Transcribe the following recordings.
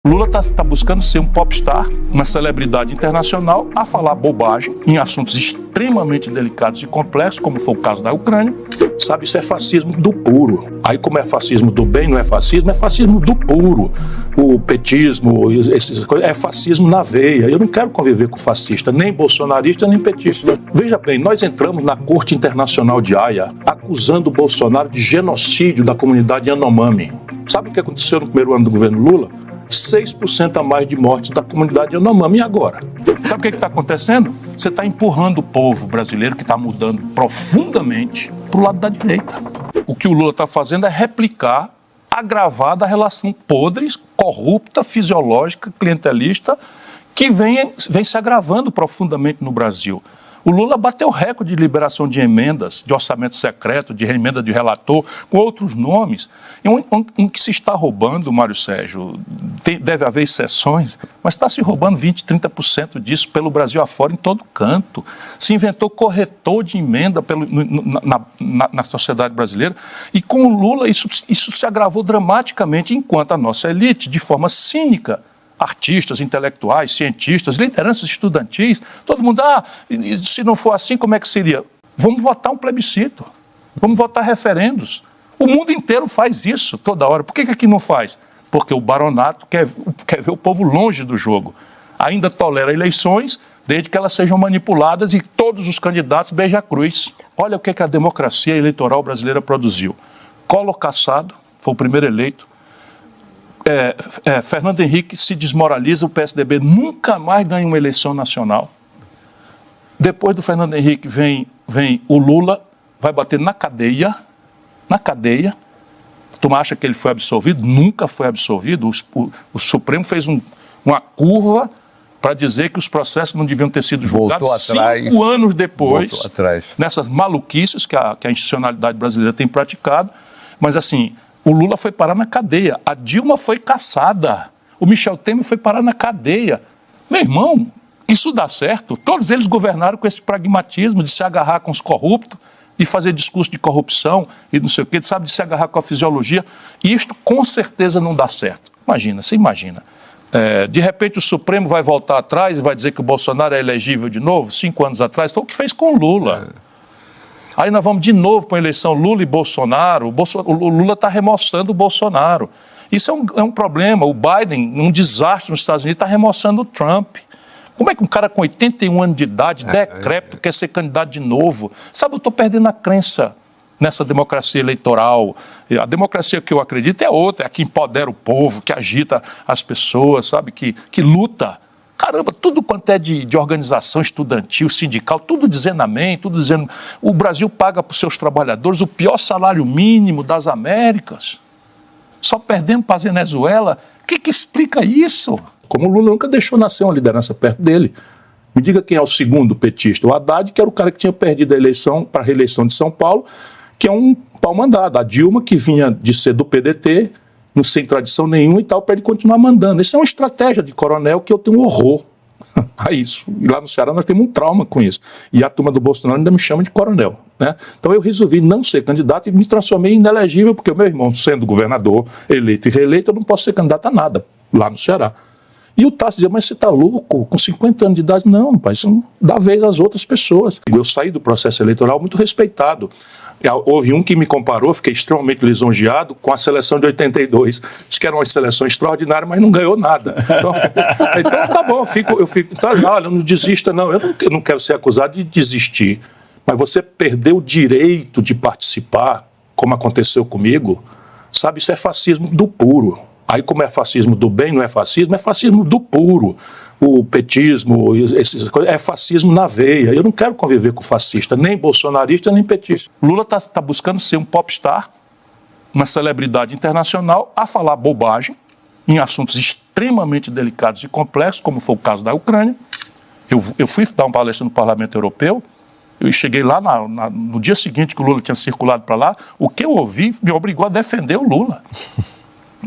Lula está buscando ser um popstar, uma celebridade internacional, a falar bobagem em assuntos extremamente delicados e complexos, como foi o caso da Ucrânia. Sabe, isso é fascismo do puro. Aí, como é fascismo do bem, não é fascismo do puro. O petismo, essas coisas, é fascismo na veia. Eu não quero conviver com fascista, nem bolsonarista, nem petista. Veja bem, nós entramos na Corte Internacional de Haia acusando o Bolsonaro de genocídio da comunidade Yanomami. Sabe o que aconteceu no primeiro ano do governo Lula? 6% a mais de mortes da comunidade Yanomami. E agora? Sabe o que está acontecendo? Você está empurrando o povo brasileiro, que está mudando profundamente, para o lado da direita. O que o Lula está fazendo é replicar, agravar a relação podre, corrupta, fisiológica, clientelista, que vem se agravando profundamente no Brasil. O Lula bateu recorde de liberação de emendas, de orçamento secreto, de emenda de relator, com outros nomes. E um que se está roubando, Mário Sérgio, deve haver exceções, mas está se roubando 20%, 30% disso pelo Brasil afora, em todo canto. Se inventou corretor de emenda na sociedade brasileira. E com o Lula isso se agravou dramaticamente, enquanto a nossa elite, de forma cínica, artistas, intelectuais, cientistas, lideranças estudantis, todo mundo, se não for assim, como é que seria? Vamos votar um plebiscito, vamos votar referendos. O mundo inteiro faz isso toda hora. Por que aqui não faz? Porque o baronato quer ver o povo longe do jogo. Ainda tolera eleições, desde que elas sejam manipuladas e todos os candidatos beijam a cruz. Olha o que a democracia eleitoral brasileira produziu. Collor cassado, foi o primeiro eleito. Fernando Henrique se desmoraliza, o PSDB nunca mais ganha uma eleição nacional. Depois do Fernando Henrique vem o Lula, vai bater na cadeia. Tu acha que ele foi absolvido? Nunca foi absolvido. O Supremo fez uma curva para dizer que os processos não deviam ter sido julgados 5 anos depois, nessas maluquices que a institucionalidade brasileira tem praticado. Mas assim, o Lula foi parar na cadeia, a Dilma foi cassada, o Michel Temer foi parar na cadeia. Meu irmão, isso dá certo? Todos eles governaram com esse pragmatismo de se agarrar com os corruptos e fazer discurso de corrupção e não sei o quê, sabe, de se agarrar com a fisiologia. E isto com certeza não dá certo. Você imagina. De repente o Supremo vai voltar atrás e vai dizer que o Bolsonaro é elegível de novo, 5 anos atrás, foi o que fez com o Lula. Aí nós vamos de novo para a eleição Lula e Bolsonaro. O Lula está remoçando o Bolsonaro. Isso é um problema. O Biden, um desastre nos Estados Unidos, está remoçando o Trump. Como é que um cara com 81 anos de idade, decrépito, quer ser candidato de novo? Sabe, eu estou perdendo a crença nessa democracia eleitoral. A democracia que eu acredito é outra, é a que empodera o povo, que agita as pessoas, sabe, que luta. Caramba, tudo quanto é de organização estudantil, sindical, tudo dizendo amém, tudo dizendo... O Brasil paga para os seus trabalhadores o pior salário mínimo das Américas. Só perdendo para a Venezuela. O que explica isso? Como o Lula nunca deixou nascer uma liderança perto dele. Me diga quem é o segundo petista. O Haddad, que era o cara que tinha perdido a eleição para a reeleição de São Paulo, que é um pau-mandado. A Dilma, que vinha de ser do PDT... sem tradição nenhuma e tal, para ele continuar mandando. Isso é uma estratégia de coronel que eu tenho horror a isso. E lá no Ceará nós temos um trauma com isso. E a turma do Bolsonaro ainda me chama de coronel, né? Então eu resolvi não ser candidato e me transformei em inelegível, porque o meu irmão, sendo governador, eleito e reeleito, eu não posso ser candidato a nada lá no Ceará. E o Tasso dizia, mas você está louco? Com 50 anos de idade? Não, pai, isso não dá vez às outras pessoas. Eu saí do processo eleitoral muito respeitado. Houve um que me comparou, fiquei extremamente lisonjeado, com a seleção de 82. Diz que era uma seleção extraordinária, mas não ganhou nada. Então tá bom, eu fico tá, olha, não desista não. Eu não quero ser acusado de desistir. Mas você perdeu o direito de participar, como aconteceu comigo, sabe, isso é fascismo do puro. Aí, como é fascismo do bem, não é fascismo do puro. O petismo, essas coisas, é fascismo na veia. Eu não quero conviver com fascista, nem bolsonarista, nem petista. Lula está buscando ser um popstar, uma celebridade internacional, a falar bobagem em assuntos extremamente delicados e complexos, como foi o caso da Ucrânia. Eu fui dar uma palestra no Parlamento Europeu, eu cheguei lá no dia seguinte que o Lula tinha circulado para lá, o que eu ouvi me obrigou a defender o Lula.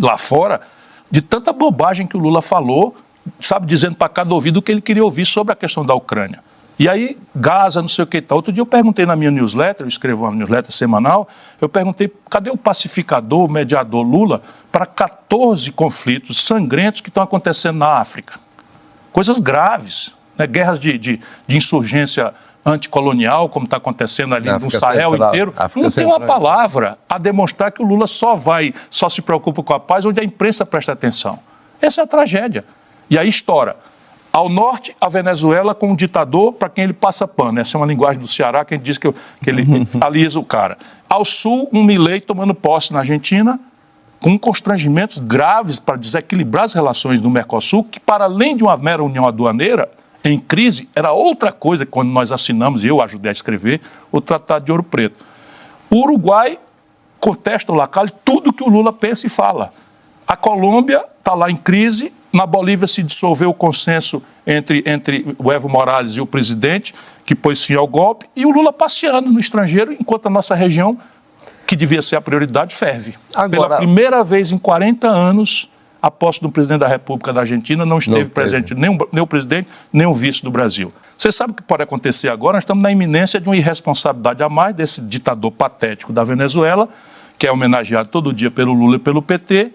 Lá fora, de tanta bobagem que o Lula falou, sabe, dizendo para cada ouvido o que ele queria ouvir sobre a questão da Ucrânia. E aí, Gaza, não sei o que e tal. Outro dia eu perguntei na minha newsletter, eu escrevo uma newsletter semanal, eu perguntei, cadê o pacificador, o mediador Lula, para 14 conflitos sangrentos que estão acontecendo na África? Coisas graves, né? Guerras de insurgência anticolonial, como está acontecendo ali no Sahel Central, inteiro. Não tem uma palavra a demonstrar que o Lula só se preocupa com a paz onde a imprensa presta atenção. Essa é a tragédia. E aí estoura. Ao norte, a Venezuela com um ditador para quem ele passa pano. Essa é uma linguagem do Ceará, que a gente diz que ele alisa o cara. Ao sul, um Milei tomando posse na Argentina, com constrangimentos graves para desequilibrar as relações no Mercosul, que para além de uma mera união aduaneira, em crise, era outra coisa quando nós assinamos, e eu ajudei a escrever, o Tratado de Ouro Preto. O Uruguai contesta o Lacalle tudo que o Lula pensa e fala. A Colômbia está lá em crise. Na Bolívia se dissolveu o consenso entre o Evo Morales e o presidente, que pôs fim ao golpe, e o Lula passeando no estrangeiro, enquanto a nossa região, que devia ser a prioridade, ferve. Agora, pela primeira vez em 40 anos, a posse do presidente da República da Argentina não esteve presente nem o presidente, nem o vice do Brasil. Você sabe o que pode acontecer agora? Nós estamos na iminência de uma irresponsabilidade a mais desse ditador patético da Venezuela, que é homenageado todo dia pelo Lula e pelo PT,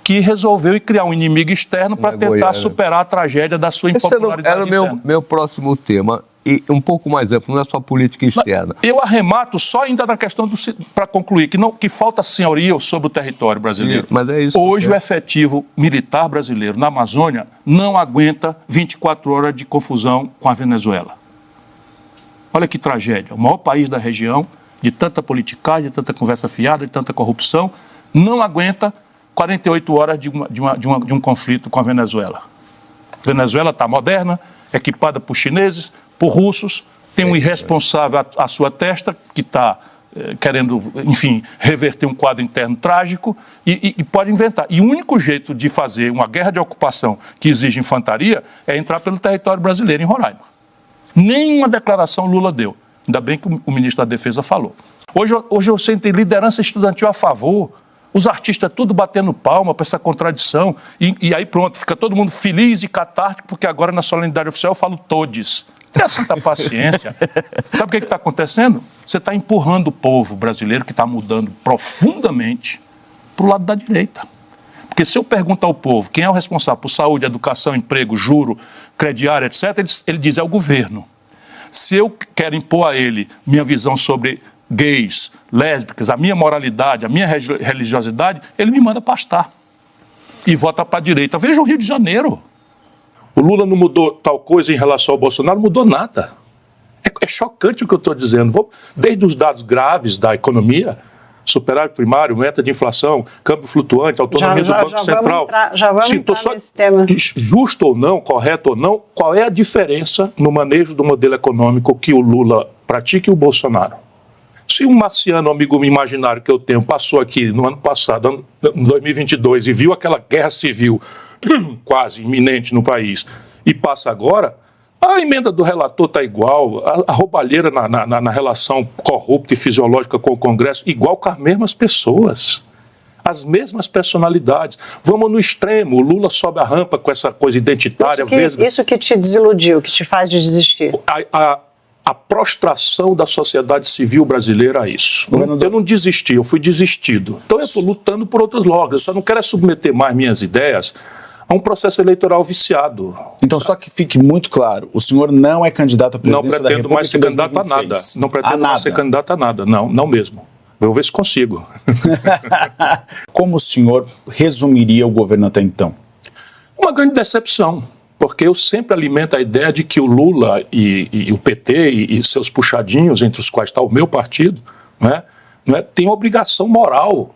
que resolveu criar um inimigo externo para tentar superar a tragédia da sua impopularidade interna. Era o meu próximo tema, e um pouco mais amplo, não é só política externa. Eu arremato só ainda na questão, para concluir, que falta senhorio sobre o território brasileiro. Mas é isso. Hoje o efetivo militar brasileiro na Amazônia não aguenta 24 horas de confusão com a Venezuela. Olha que tragédia. O maior país da região, de tanta politicagem, de tanta conversa fiada, de tanta corrupção, não aguenta 48 horas de um conflito com a Venezuela. A Venezuela está moderna, equipada por chineses, por russos, tem um irresponsável à sua testa que está querendo, enfim, reverter um quadro interno trágico e pode inventar. E o único jeito de fazer uma guerra de ocupação que exige infantaria é entrar pelo território brasileiro em Roraima. Nenhuma declaração Lula deu. Ainda bem que o ministro da Defesa falou. Hoje eu senti liderança estudantil a favor. Os artistas tudo batendo palma para essa contradição. E aí pronto, fica todo mundo feliz e catártico, porque agora na solenidade oficial eu falo todes. Tenha santa paciência. Sabe o que está acontecendo? Você está empurrando o povo brasileiro, que está mudando profundamente, para o lado da direita. Porque se eu pergunto ao povo quem é o responsável por saúde, educação, emprego, juro, crediário, etc., ele diz é o governo. Se eu quero impor a ele minha visão sobre gays, lésbicas, a minha moralidade, a minha religiosidade, ele me manda pastar e vota para a direita. Veja o Rio de Janeiro. O Lula não mudou tal coisa em relação ao Bolsonaro, não mudou nada. É chocante o que eu estou dizendo. Desde os dados graves da economia, superávit primário, meta de inflação, câmbio flutuante, autonomia do Banco Central. Já vamos entrar nesse tema. Justo ou não, correto ou não, qual é a diferença no manejo do modelo econômico que o Lula pratica e o Bolsonaro? Se um marciano, amigo imaginário que eu tenho, passou aqui no ano passado, em 2022, e viu aquela guerra civil quase iminente no país, e passa agora, a emenda do relator está igual, a roubalheira na relação corrupta e fisiológica com o Congresso, igual com as mesmas pessoas, as mesmas personalidades. Vamos no extremo, o Lula sobe a rampa com essa coisa identitária. Isso que te desiludiu, que te faz desistir? A prostração da sociedade civil brasileira a isso. Eu não desisti, eu fui desistido. Então eu estou lutando por outros logros. Eu só não quero submeter mais minhas ideias a um processo eleitoral viciado. Então, só que fique muito claro, o senhor não é candidato a presidência da República. Não pretendo mais ser candidato a nada. Não pretendo mais ser candidato a nada. Não mesmo. Vou ver se consigo. Como o senhor resumiria o governo até então? Uma grande decepção. Porque eu sempre alimento a ideia de que o Lula e o PT e seus puxadinhos, entre os quais está o meu partido, tem obrigação moral,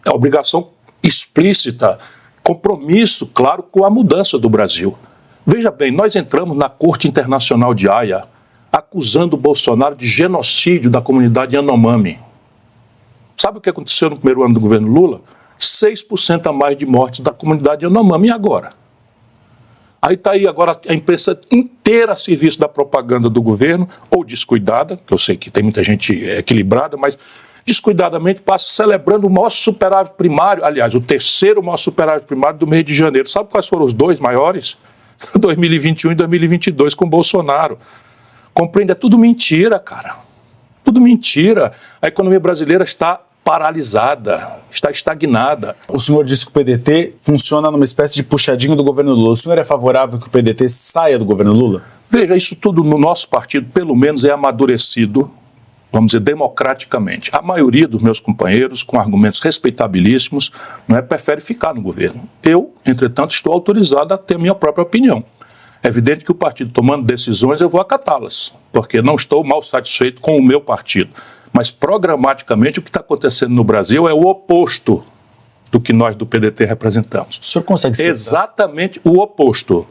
obrigação explícita, compromisso, claro, com a mudança do Brasil. Veja bem, nós entramos na Corte Internacional de Haia acusando o Bolsonaro de genocídio da comunidade Yanomami. Sabe o que aconteceu no primeiro ano do governo Lula? 6% a mais de mortes da comunidade Yanomami. E agora? Aí está aí agora a imprensa inteira a serviço da propaganda do governo, ou descuidada, que eu sei que tem muita gente equilibrada, mas descuidadamente passa celebrando o maior superávit primário, aliás, o terceiro maior superávit primário do mês de janeiro. Sabe quais foram os dois maiores? 2021 e 2022 com Bolsonaro. Compreende? É tudo mentira, cara. Tudo mentira. A economia brasileira está paralisada, está estagnada. O senhor disse que o PDT funciona numa espécie de puxadinho do governo Lula. O senhor é favorável que o PDT saia do governo Lula? Veja, isso tudo no nosso partido, pelo menos, é amadurecido, vamos dizer, democraticamente. A maioria dos meus companheiros, com argumentos respeitabilíssimos, prefere ficar no governo. Eu, entretanto, estou autorizado a ter minha própria opinião. É evidente que o partido tomando decisões, eu vou acatá-las, porque não estou mal satisfeito com o meu partido. Mas, programaticamente, o que está acontecendo no Brasil é o oposto do que nós do PDT representamos. O senhor consegue ser exatamente o oposto.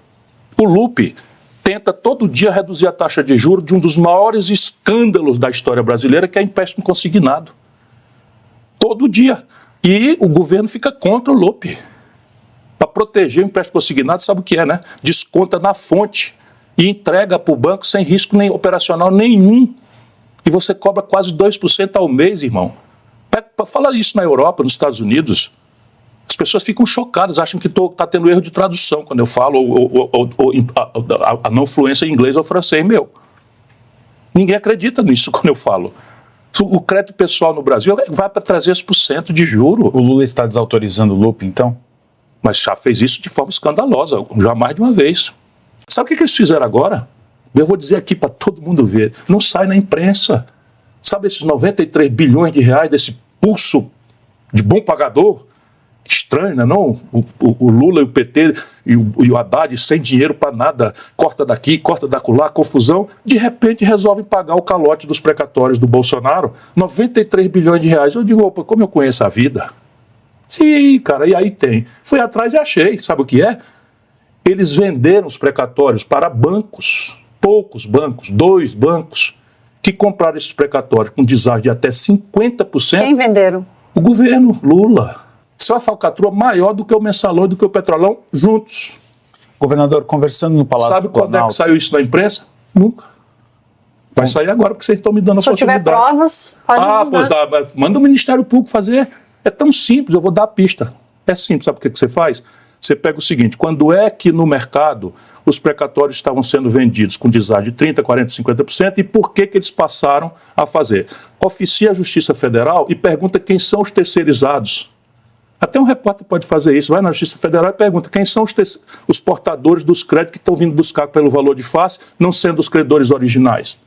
O Lupe tenta todo dia reduzir a taxa de juros de um dos maiores escândalos da história brasileira, que é empréstimo consignado. Todo dia. E o governo fica contra o Lupe. Para proteger o empréstimo consignado, sabe o que é, né? Desconta na fonte e entrega para o banco sem risco operacional nenhum. E você cobra quase 2% ao mês, irmão. Fala isso na Europa, nos Estados Unidos. As pessoas ficam chocadas, acham que está tendo erro de tradução quando eu falo a não fluência em inglês ou francês meu. Ninguém acredita nisso quando eu falo. O crédito pessoal no Brasil vai para 300% de juro. O Lula está desautorizando o Lupe, então? Mas já fez isso de forma escandalosa, já mais de uma vez. Sabe o que eles fizeram agora? Eu vou dizer aqui para todo mundo ver. Não sai na imprensa. Sabe esses 93 bilhões de reais desse pulso de bom pagador? Estranho, né, não? O Lula e o PT e o Haddad sem dinheiro para nada, corta daqui, corta dacolá, confusão, de repente resolvem pagar o calote dos precatórios do Bolsonaro, 93 bilhões de reais. Eu digo, opa, como eu conheço a vida? Sim, cara, e aí tem. Fui atrás e achei, sabe o que é? Eles venderam os precatórios para bancos, poucos bancos, 2 bancos, que compraram esses precatórios com deságio de até 50%. Quem venderam? O governo, Lula. Isso é uma falcatrua maior do que o Mensalão e do que o Petrolão juntos. Governador, conversando no Palácio do Planalto... Sabe quando é que saiu isso na imprensa? Nunca. Vai sair agora, porque vocês estão me dando a oportunidade. Se eu tiver provas, pode nos dar. Manda o Ministério Público fazer. É tão simples, eu vou dar a pista. É simples, sabe o que você faz? Você pega o seguinte, quando é que no mercado os precatórios estavam sendo vendidos com deságio de 30%, 40%, 50%, e por que eles passaram a fazer? Oficia a Justiça Federal e pergunta quem são os terceirizados. Até um repórter pode fazer isso, vai na Justiça Federal e pergunta quem são os portadores dos créditos que estão vindo buscar pelo valor de face, não sendo os credores originais.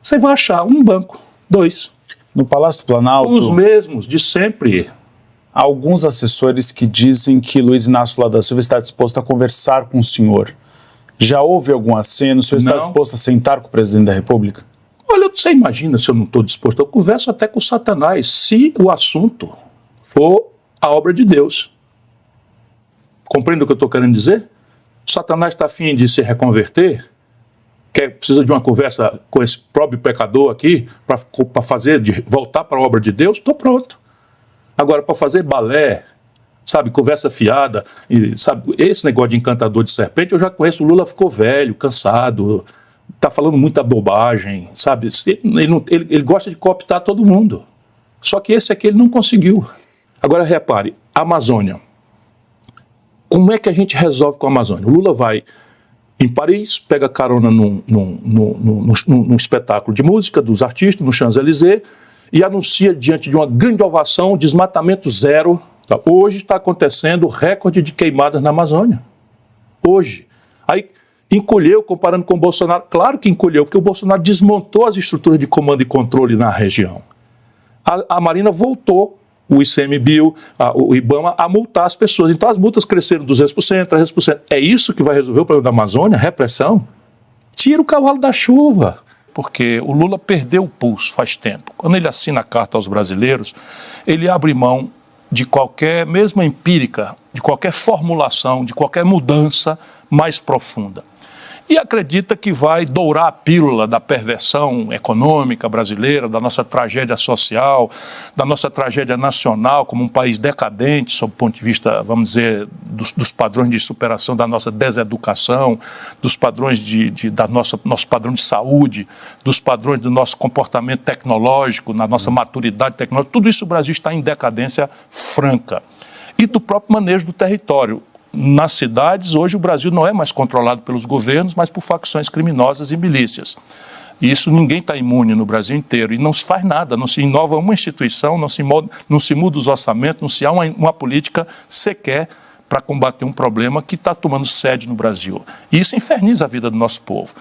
Você vai achar um banco, 2. No Palácio do Planalto... Os mesmos, de sempre. Há alguns assessores que dizem que Luiz Inácio Lula da Silva está disposto a conversar com o senhor. Já houve algum aceno? O senhor está disposto a sentar com o presidente da República? Olha, você imagina se eu não estou disposto. Eu converso até com o Satanás, se o assunto for a obra de Deus. Compreende o que eu estou querendo dizer? O Satanás está a fim de se reconverter, precisa de uma conversa com esse próprio pecador aqui, para voltar para a obra de Deus, estou pronto. Agora, para fazer balé, sabe, conversa fiada, e, sabe, esse negócio de encantador de serpente, eu já conheço, o Lula ficou velho, cansado, está falando muita bobagem, sabe, ele gosta de cooptar todo mundo. Só que esse aqui ele não conseguiu. Agora, repare, a Amazônia. Como é que a gente resolve com a Amazônia? O Lula vai em Paris, pega carona num espetáculo de música dos artistas, no Champs-Élysées, e anuncia diante de uma grande ovação desmatamento zero. Hoje está acontecendo o recorde de queimadas na Amazônia. Hoje. Aí encolheu comparando com o Bolsonaro. Claro que encolheu, porque o Bolsonaro desmontou as estruturas de comando e controle na região. A Marina voltou, o ICMBio, o IBAMA, a multar as pessoas. Então as multas cresceram 200%, 300%. É isso que vai resolver o problema da Amazônia? Repressão? Tira o cavalo da chuva. Porque o Lula perdeu o pulso faz tempo. Quando ele assina a carta aos brasileiros, ele abre mão de qualquer, mesmo empírica, de qualquer formulação, de qualquer mudança mais profunda. E acredita que vai dourar a pílula da perversão econômica brasileira, da nossa tragédia social, da nossa tragédia nacional como um país decadente, sob o ponto de vista, vamos dizer, dos padrões de superação da nossa deseducação, dos padrões nosso padrão de saúde, dos padrões do nosso comportamento tecnológico, na nossa maturidade tecnológica. Tudo isso o Brasil está em decadência franca. E do próprio manejo do território. Nas cidades, hoje o Brasil não é mais controlado pelos governos, mas por facções criminosas e milícias. E isso ninguém está imune no Brasil inteiro. E não se faz nada, não se inova uma instituição, não se muda os orçamentos, não se há uma política sequer para combater um problema que está tomando sede no Brasil. E isso inferniza a vida do nosso povo.